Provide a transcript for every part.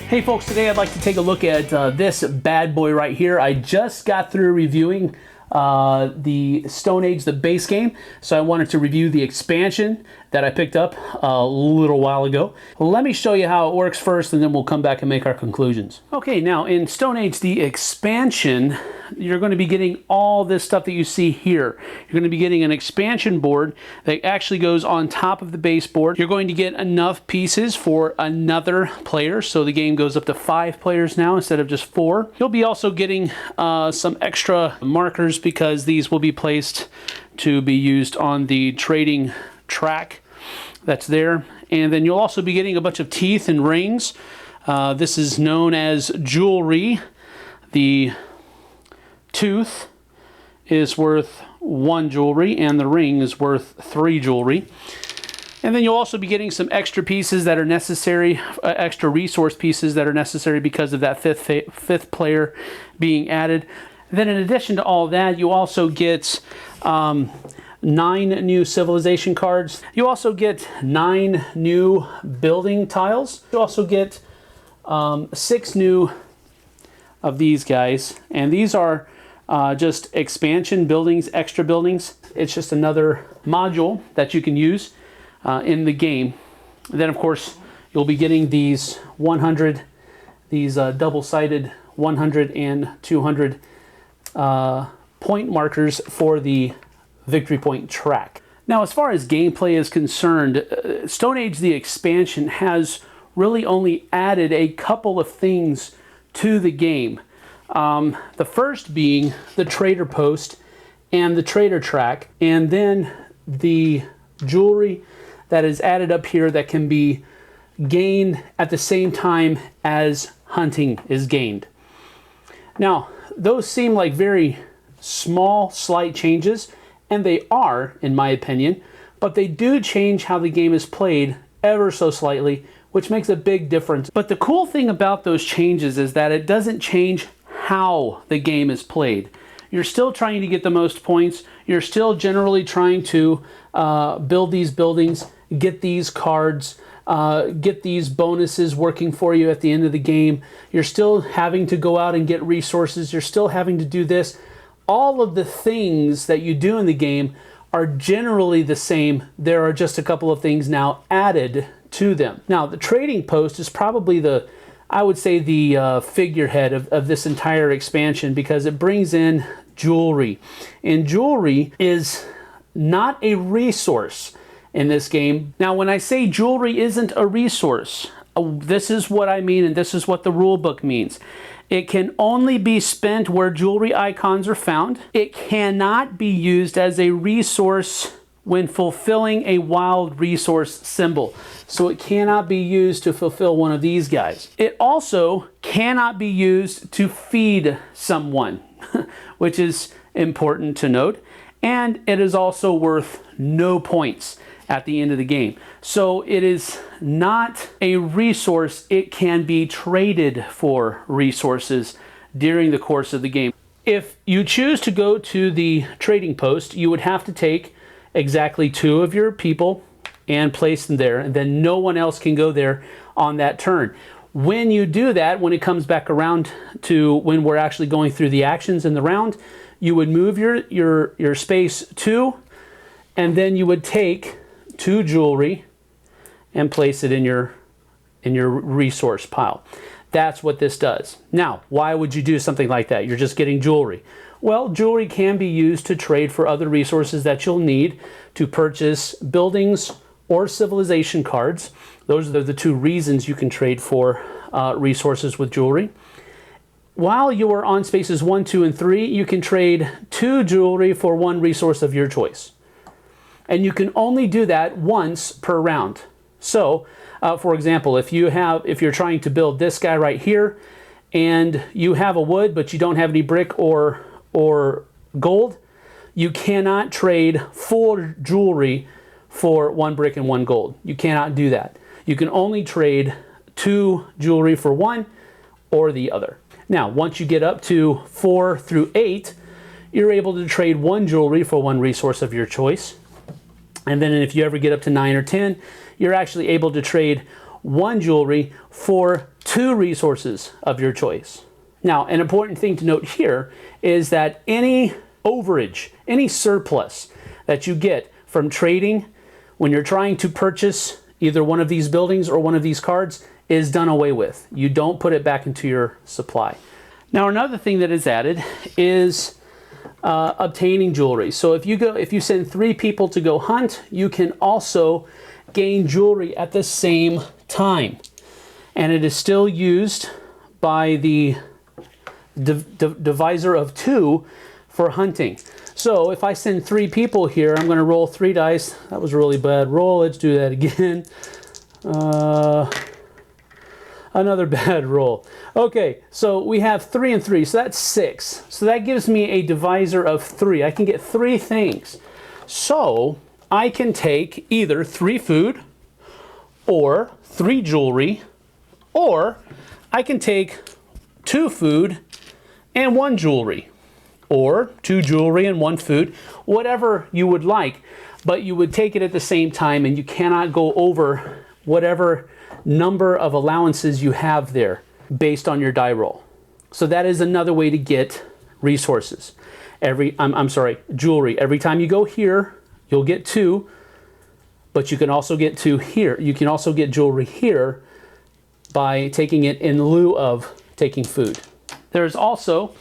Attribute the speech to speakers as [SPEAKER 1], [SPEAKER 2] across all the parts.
[SPEAKER 1] Hey folks, today I'd like to take a look at this bad boy right here. I just got through reviewing the Stone Age, the base game, so I wanted to review the expansion that I picked up a little while ago. Let me show you how it works first, and then we'll come back and make our conclusions. Okay, now in Stone Age, the expansion, you're going to be getting all this stuff that you see here. You're going to be getting an expansion board that actually goes on top of the base board. You're going to get enough pieces for another player, so the game goes up to 5 players now instead of just 4. You'll be also getting some extra markers because these will be placed to be used on the trading track that's there. And then you'll also be getting a bunch of teeth and rings. This is known as jewelry. The tooth is worth 1 jewelry and the ring is worth 3 jewelry. And then you'll also be getting some extra pieces that are necessary, extra resource pieces that are necessary because of that fifth player being added. Then in addition to all that, you also get 9 new civilization cards. You also get 9 new building tiles. You also get 6 new of these guys, and these are just expansion buildings, extra buildings. It's just another module that you can use in the game. And then of course you'll be getting these 100, these double-sided 100 and 200 point markers for the victory point track. Now, as far as gameplay is concerned, Stone Age the expansion has really only added a couple of things to the game. The first being the trader post and the trader track, and then the jewelry that is added up here that can be gained at the same time as hunting is gained. Now, those seem like very small, slight changes, and they are, in my opinion, but they do change how the game is played ever so slightly, which makes a big difference. But the cool thing about those changes is that it doesn't change how the game is played. You're still trying to get the most points. You're still generally trying to build these buildings, get these cards, get these bonuses working for you at the end of the game. You're still having to go out and get resources. You're still having to do this. All of the things that you do in the game are generally the same. There are just a couple of things now added to them. Now, the trading post is probably the, I would say, the figurehead of this entire expansion because it brings in jewelry. And jewelry is not a resource in this game. Now, when I say jewelry isn't a resource, this is what I mean, and this is what the rule book means. It can only be spent where jewelry icons are found. It cannot be used as a resource when fulfilling a wild resource symbol. So it cannot be used to fulfill one of these guys. It also cannot be used to feed someone, which is important to note. And it is also worth no points at the end of the game. So it is not a resource. It can be traded for resources during the course of the game. If you choose to go to the trading post, you would have to take exactly 2 of your people and place them there, and then no one else can go there on that turn. When you do that, when it comes back around to when we're actually going through the actions in the round, you would move your space 2, and then you would take 2 jewelry and place it in your resource pile. That's what this does. Now, why would you do something like that? You're just getting jewelry. Well, jewelry can be used to trade for other resources that you'll need to purchase buildings or civilization cards. Those are the 2 reasons you can trade for resources with jewelry. While you are on spaces 1, 2, and 3, you can trade 2 jewelry for 1 resource of your choice. And you can only do that once per round. So, for example, if you're trying to build this guy right here, and you have a wood, but you don't have any brick or gold, you cannot trade 4 jewelry for 1 brick and 1 gold. You cannot do that. You can only trade 2 jewelry for 1 or the other. Now, once you get up to 4 through 8, you're able to trade 1 jewelry for 1 resource of your choice. And then if you ever get up to 9 or 10, you're actually able to trade 1 jewelry for 2 resources of your choice. Now, an important thing to note here is that any overage, any surplus that you get from trading when you're trying to purchase either one of these buildings or one of these cards is done away with. You don't put it back into your supply. Now, another thing that is added is obtaining jewelry. So if you send 3 people to go hunt, you can also gain jewelry at the same time. And it is still used by the divisor of 2 for hunting. So if I send 3 people here, I'm going to roll 3 dice. That was a really bad roll. Let's do that again. Another bad roll. Okay, so we have 3 and 3, so that's 6. So that gives me a divisor of 3. I can get 3 things. So I can take either 3 food or 3 jewelry, or I can take 2 food and 1 jewelry, or 2 jewelry and 1 food, whatever you would like, but you would take it at the same time, and you cannot go over whatever number of allowances you have there based on your die roll. So that is another way to get resources. Jewelry. Every time you go here, you'll get 2, but you can also get 2 here. You can also get jewelry here by taking it in lieu of taking food. There's also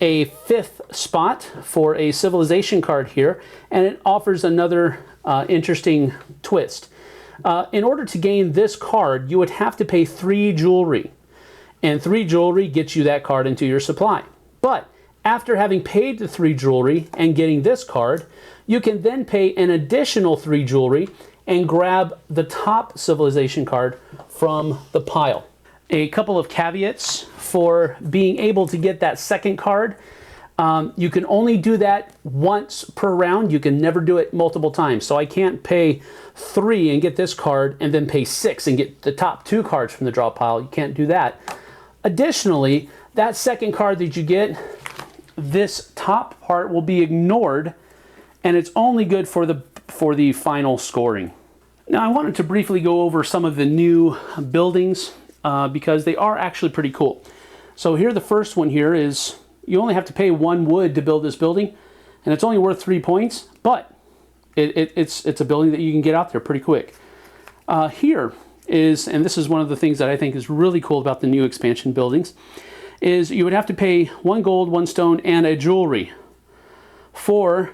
[SPEAKER 1] a 5th spot for a civilization card here, and it offers another interesting twist. In order to gain this card, you would have to pay 3 jewelry, and 3 jewelry gets you that card into your supply. But after having paid the 3 jewelry and getting this card, you can then pay an additional 3 jewelry and grab the top civilization card from the pile. A couple of caveats for being able to get that second card. You can only do that once per round. You can never do it multiple times. So I can't pay 3 and get this card and then pay 6 and get the top 2 cards from the draw pile. You can't do that. Additionally, that second card that you get, this top part will be ignored, and it's only good for the final scoring. Now, I wanted to briefly go over some of the new buildings because they are actually pretty cool. So here, the first one here is you only have to pay 1 wood to build this building, and it's only worth 3 points, but it's a building that you can get out there pretty quick. Here is, and this is one of the things that I think is really cool about the new expansion buildings, is you would have to pay 1 gold, 1 stone, and a jewelry for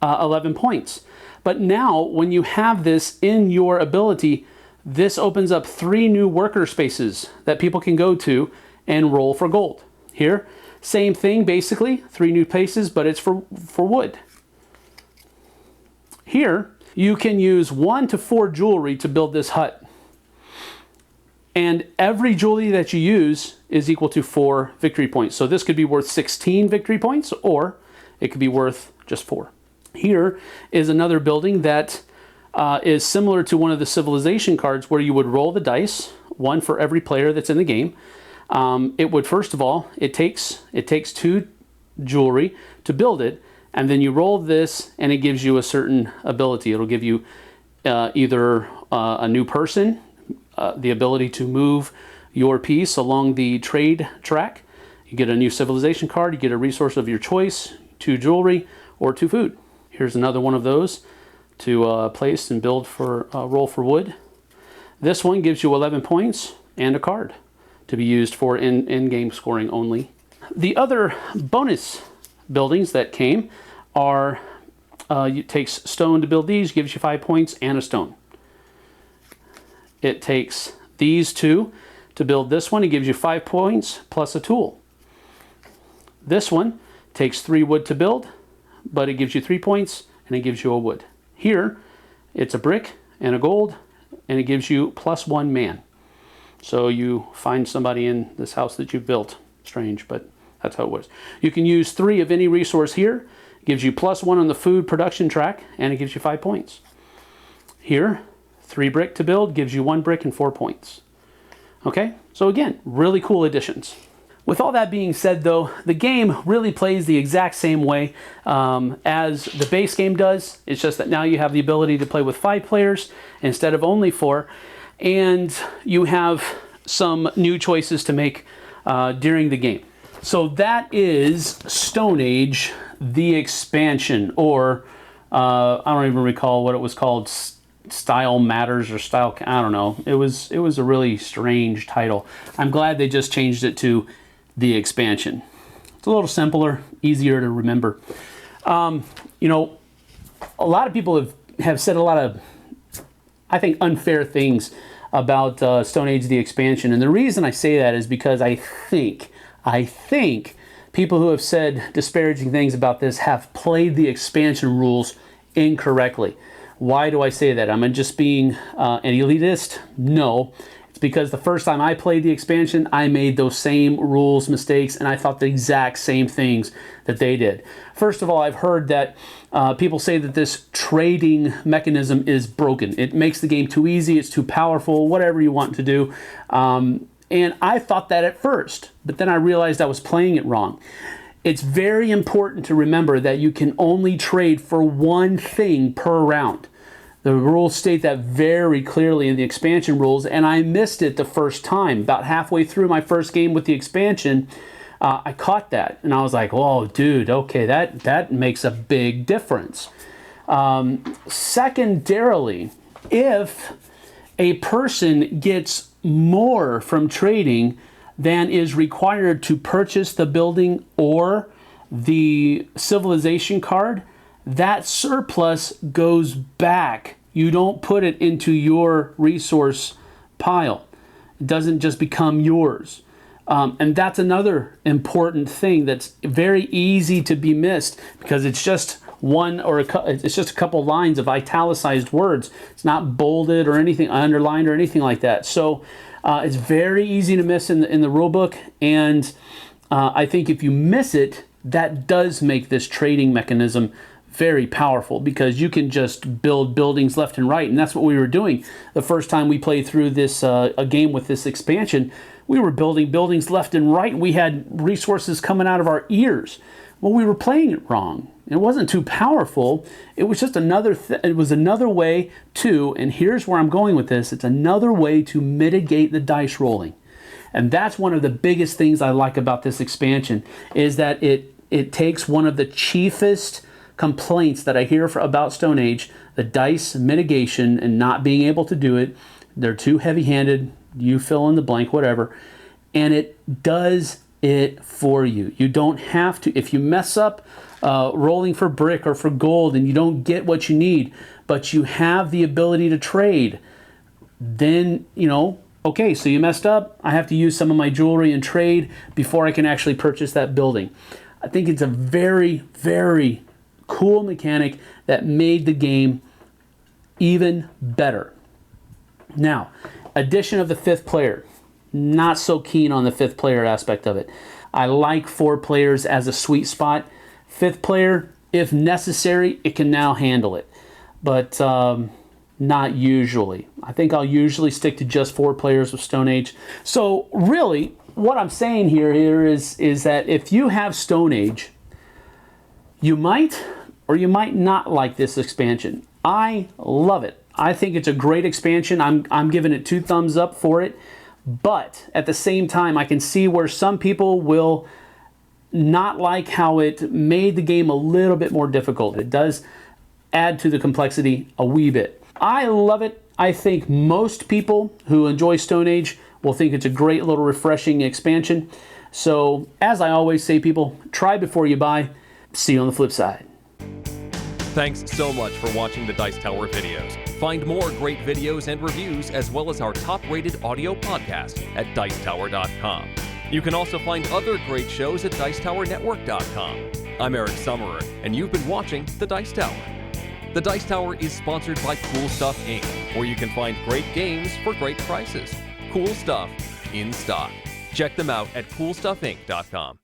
[SPEAKER 1] 11 points. But now, when you have this in your ability, this opens up 3 new worker spaces that people can go to and roll for gold. Here, same thing basically, 3 new places, but it's for wood. Here, you can use 1 to 4 jewelry to build this hut. And every jewelry that you use is equal to 4 victory points. So this could be worth 16 victory points, or it could be worth just 4. Here is another building that is similar to one of the civilization cards where you would roll the dice, 1 for every player that's in the game. It would, first of all, it takes 2 jewelry to build it, and then you roll this and it gives you a certain ability. It'll give you either a new person, the ability to move your piece along the trade track. You get a new civilization card, you get a resource of your choice, 2 jewelry, or 2 food. Here's another one of those to place and build for roll for wood. This one gives you 11 points and a card to be used for in-game scoring only. The other bonus buildings that came are, it takes stone to build these, gives you 5 points and a stone. It takes these 2 to build this one, it gives you 5 points plus a tool. This one takes 3 wood to build, but it gives you 3 points and it gives you a wood. Here, it's a brick and a gold, and it gives you plus 1 man. So you find somebody in this house that you built. Strange, but that's how it was. You can use 3 of any resource here. It gives you plus 1 on the food production track, and it gives you 5 points. Here, 3 brick to build, gives you 1 brick and 4 points. Okay, so again, really cool additions. With all that being said though, the game really plays the exact same way as the base game does. It's just that now you have the ability to play with 5 players instead of only 4. And you have some new choices to make during the game. So that is Stone Age, the expansion, or I don't even recall what it was called. Style Matters or Style, I don't know. It was a really strange title. I'm glad they just changed it to the expansion. It's a little simpler, easier to remember. You know, a lot of people have said a lot of, I think, unfair things about Stone Age the expansion. And the reason I say that is because I think people who have said disparaging things about this have played the expansion rules incorrectly. Why do I say that? Am I just being an elitist? No. It's because the first time I played the expansion, I made those same rules mistakes, and I thought the exact same things that they did. First of all, I've heard that people say that this trading mechanism is broken. It makes the game too easy, it's too powerful, whatever you want to do. And I thought that at first, but then I realized I was playing it wrong. It's very important to remember that you can only trade for one thing per round. The rules state that very clearly in the expansion rules, and I missed it the first time. About halfway through my first game with the expansion, I caught that, and I was like, "Whoa, dude, okay, that makes a big difference." Secondarily, if a person gets more from trading than is required to purchase the building or the civilization card, that surplus goes back. You don't put it into your resource pile. It doesn't just become yours. And that's another important thing that's very easy to be missed because it's just it's just a couple lines of italicized words. It's not bolded or anything, underlined or anything like that. So it's very easy to miss in the rule book, and I think if you miss it, that does make this trading mechanism very powerful because you can just build buildings left and right, and that's what we were doing the first time we played through this a game with this expansion. We were building buildings left and right. We had resources coming out of our ears. Well, we were playing it wrong. It wasn't too powerful. It was just it was another way to, and here's where I'm going with this, it's another way to mitigate the dice rolling. And that's one of the biggest things I like about this expansion, is that it takes one of the chiefest complaints that I hear about Stone Age, the dice mitigation and not being able to do it. They're too heavy-handed, you fill in the blank, whatever, and it does it for you. You don't have to, if you mess up rolling for brick or for gold and you don't get what you need, but you have the ability to trade, then, you know, okay, so you messed up, I have to use some of my jewelry and trade before I can actually purchase that building. I think it's a very, very cool mechanic that made the game even better. Now, addition of the fifth player. Not so keen on the fifth player aspect of it. I like 4 players as a sweet spot. Fifth player, if necessary, it can now handle it. But not usually. I think I'll usually stick to just 4 players with Stone Age. So really, what I'm saying here is that if you have Stone Age, you might or you might not like this expansion. I love it. I think it's a great expansion. I'm giving it 2 thumbs up for it. But at the same time, I can see where some people will not like how it made the game a little bit more difficult. It does add to the complexity a wee bit. I love it. I think most people who enjoy Stone Age will think it's a great little refreshing expansion. So, as I always say, people, try before you buy. See you on the flip side.
[SPEAKER 2] Thanks so much for watching the Dice Tower videos. Find more great videos and reviews, as well as our top-rated audio podcast at Dicetower.com. You can also find other great shows at Dicetowernetwork.com. I'm Eric Summerer, and you've been watching The Dice Tower. The Dice Tower is sponsored by Cool Stuff Inc., where you can find great games for great prices. Cool stuff in stock. Check them out at CoolStuffInc.com.